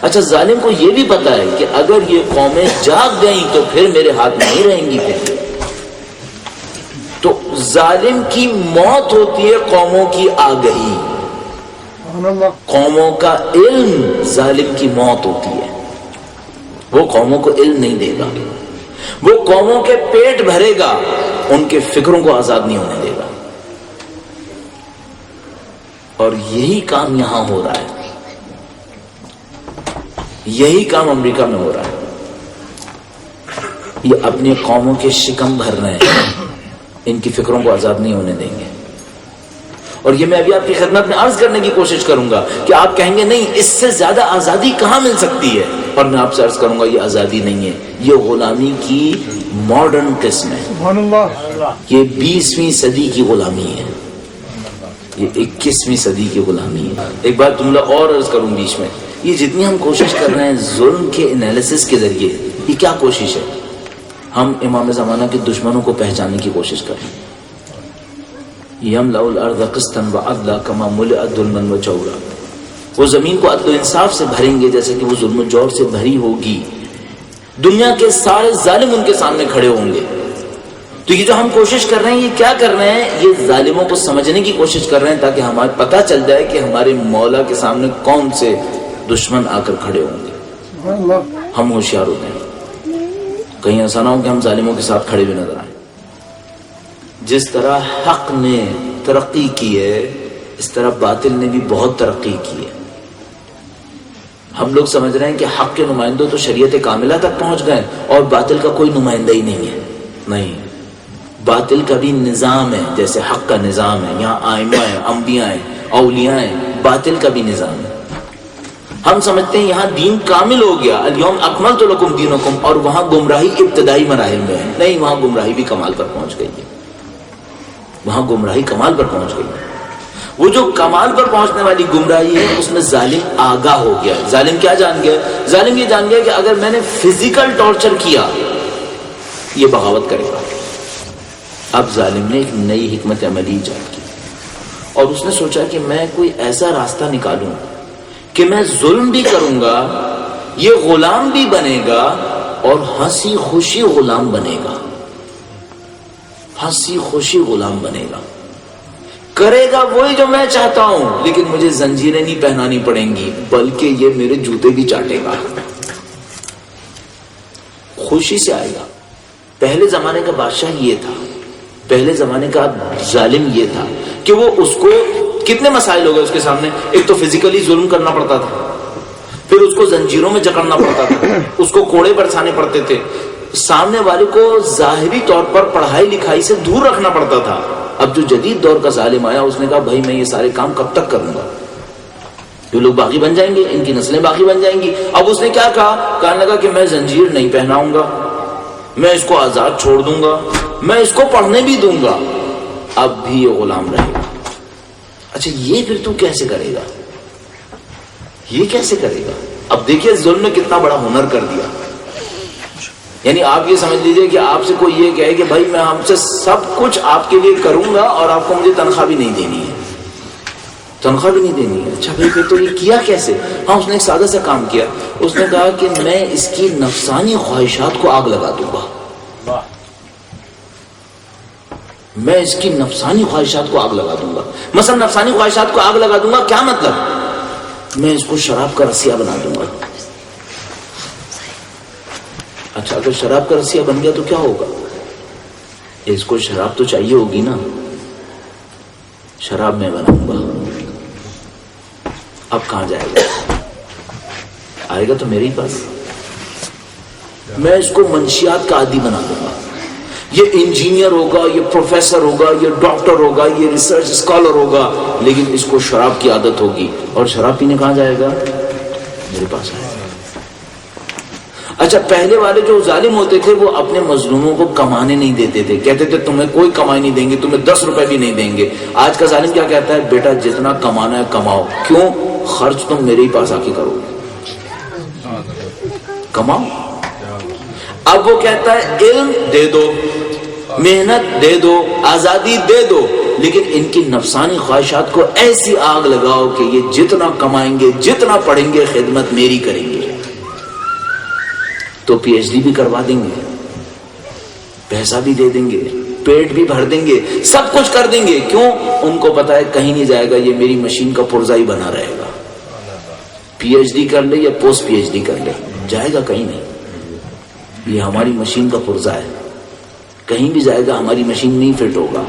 اچھا ظالم کو یہ بھی پتا ہے کہ اگر یہ قومیں جاگ گئیں تو پھر میرے ہاتھ میں نہیں رہیں گی پھر. تو ظالم کی موت ہوتی ہے قوموں کی آگہی، قوموں کا علم ظالم کی موت ہوتی ہے. وہ قوموں کو علم نہیں دے گا، وہ قوموں کے پیٹ بھرے گا، ان کے فکروں کو آزاد نہیں ہونے دے گا. اور یہی کام یہاں ہو رہا ہے، یہی کام امریکہ میں ہو رہا ہے. یہ اپنی قوموں کے شکم بھر رہے ہیں، ان کی فکروں کو آزاد نہیں ہونے دیں گے. اور یہ میں ابھی آپ کی خدمت میں عرض کرنے کی کوشش کروں گا کہ آپ کہیں گے نہیں اس سے زیادہ آزادی کہاں مل سکتی ہے، اور میں آپ سے عرض کروں گا یہ آزادی نہیں ہے، یہ غلامی کی ماڈرن قسم ہے. سبحان اللہ. یہ 20ویں صدی کی غلامی ہے، یہ 21ویں صدی کی غلامی ہے. ایک بات جملہ اور عرض کروں بیچ میں، یہ جتنی ہم کوشش کر رہے ہیں ظلم کے انالیسس کے ذریعے، یہ کیا کوشش ہے؟ ہم امام زمانہ کے دشمنوں کو پہچاننے کی کوشش کر رہے ہیں. یملأ الارض قسطا وعدلا کما ملئت ظلما وجورا. وہ زمین کو عدل و انصاف سے بھریں گے جیسے کہ وہ ظلم و جور سے بھری ہوگی. دنیا کے سارے ظالم ان کے سامنے کھڑے ہوں گے. تو یہ جو ہم کوشش کر رہے ہیں یہ کیا کر رہے ہیں؟ یہ ظالموں کو سمجھنے کی کوشش کر رہے ہیں تاکہ ہمیں پتہ چل جائے کہ ہمارے مولا کے سامنے کون سے دشمن آ کر کھڑے ہوں گے. ہم ہوشیار ہو جائیں، کہیں ایسا نہ ہو کہ ہم ظالموں کے ساتھ کھڑے بھی نظر آئیں. جس طرح حق نے ترقی کی ہے اس طرح باطل نے بھی بہت ترقی کی ہے. ہم لوگ سمجھ رہے ہیں کہ حق کے نمائندوں تو شریعت کاملہ تک پہنچ گئے اور باطل کا کوئی نمائندہ ہی نہیں ہے. نہیں، باطل کا بھی نظام ہے جیسے حق کا نظام ہے. یہاں آئمہ ہیں، انبیاء ہیں، اولیاء ہیں. باطل کا بھی نظام ہے. ہم سمجھتے ہیں یہاں دین کامل ہو گیا، الیوم اکملت لکم دینکم، اور وہاں گمراہی ابتدائی مراحل میں ہے. نہیں، وہاں گمراہی بھی کمال پر پہنچ گئی ہے. وہاں گمراہی کمال پر پہنچ گئی. وہ جو کمال پر پہنچنے والی گمراہی ہے اس میں ظالم آگاہ ہو گیا. ظالم کیا جان گیا؟ ظالم یہ جان گیا کہ اگر میں نے فزیکل ٹارچر کیا یہ بغاوت کرے گا. اب ظالم نے ایک نئی حکمت عملی ایجاد کی اور اس نے سوچا کہ میں کوئی ایسا راستہ نکالوں کہ میں ظلم بھی کروں گا، یہ غلام بھی بنے گا اور ہنسی خوشی غلام بنے گا. ہنسی خوشی غلام بنے گا، کرے گا وہی جو میں چاہتا ہوں، لیکن مجھے زنجیریں نہیں پہنانی پڑیں گی بلکہ یہ میرے جوتے بھی چاٹے گا. خوشی سے آئے گا. پہلے زمانے کا بادشاہ یہ تھا، پہلے زمانے کا ظالم یہ تھا کہ وہ اس کو کتنے مسائل ہو گئے اس کے سامنے. ایک تو فزیکلی ظلم کرنا پڑتا تھا، پھر اس کو زنجیروں میں جکڑنا پڑتا تھا، اس کو کوڑے برسانے پڑتے تھے، سامنے والے کو ظاہری طور پر پڑھائی لکھائی سے دور رکھنا پڑتا تھا. اب جو جدید دور کا ظالم آیا اس نے کہا بھائی میں یہ سارے کام کب تک کروں گا، یہ لوگ باقی بن جائیں گے، ان کی نسلیں باقی بن جائیں گی. اب اس نے کیا کہا؟ کہنے لگا کہ میں زنجیر نہیں پہناؤں گا، میں اس کو آزاد چھوڑ دوں گا، میں اس کو پڑھنے بھی دوں گا، اب بھی یہ غلام رہے گا. اچھا یہ پھر تو کیسے کرے گا؟ یہ کیسے کرے گا؟ اب دیکھیے ظلم نے کتنا بڑا ہنر کر دیا. یعنی آپ یہ سمجھ لیجئے کہ آپ سے کوئی یہ کہے کہ بھائی میں ہم سے سب کچھ آپ کے لیے کروں گا اور آپ کو مجھے تنخواہ بھی نہیں دینی ہے، تنخواہ بھی نہیں دینی ہے. اچھا بھائی پھر تو یہ کیا کیسے؟ ہاں اس نے ایک سادہ سا کام کیا. اس نے کہا کہ میں اس کی نفسانی خواہشات کو آگ لگا دوں گا، میں اس کی نفسانی خواہشات کو آگ لگا دوں گا. مثلا نفسانی خواہشات کو آگ لگا دوں گا کیا مطلب؟ میں اس کو شراب کا رسیہ بنا دوں گا. اچھا اگر شراب کا رسیہ بن گیا تو کیا ہوگا؟ اس کو شراب تو چاہیے ہوگی نا، شراب میں بناؤں گا. اب کہاں جائے گا؟ آئے گا تو میرے ہی پاس. میں اس کو منشیات کا عادی بنا دوں گا. یہ انجینئر ہوگا، یہ پروفیسر ہوگا، یہ ڈاکٹر ہوگا، یہ ریسرچ اسکالر ہوگا، لیکن اس کو شراب کی عادت ہوگی. اور شراب پینے کہاں جائے گا؟ میرے پاس آئے گا. اچھا پہلے والے جو ظالم ہوتے تھے وہ اپنے مظلوموں کو کمانے نہیں دیتے تھے، کہتے تھے تمہیں کوئی کمائی نہیں دیں گے، تمہیں 10 روپے بھی نہیں دیں گے. آج کا ظالم کیا کہتا ہے؟ بیٹا جتنا کمانا ہے کماؤ. کیوں؟ خرچ تم میرے ہی پاس آ کے کرو گے، کماؤ. اب وہ کہتا ہے علم دے دو، محنت دے دو، آزادی دے دو، لیکن ان کی نفسانی خواہشات کو ایسی آگ لگاؤ کہ یہ جتنا کمائیں گے، جتنا پڑھیں گے، خدمت میری کریں گے، تو پی ایچ ڈی بھی کروا دیں گے، پیسہ بھی دے دیں گے، پیٹ بھی بھر دیں گے، سب کچھ کر دیں گے. کیوں؟ ان کو پتا ہے کہیں نہیں جائے گا، یہ میری مشین کا پرزا ہی بنا رہے گا. پی ایچ ڈی کر لے یا پوسٹ پی ایچ ڈی کر لے، جائے گا کہیں نہیں. یہ ہماری مشین کا پرزا ہے، کہیں بھی جائے گا ہماری مشین نہیں فٹ ہوگا.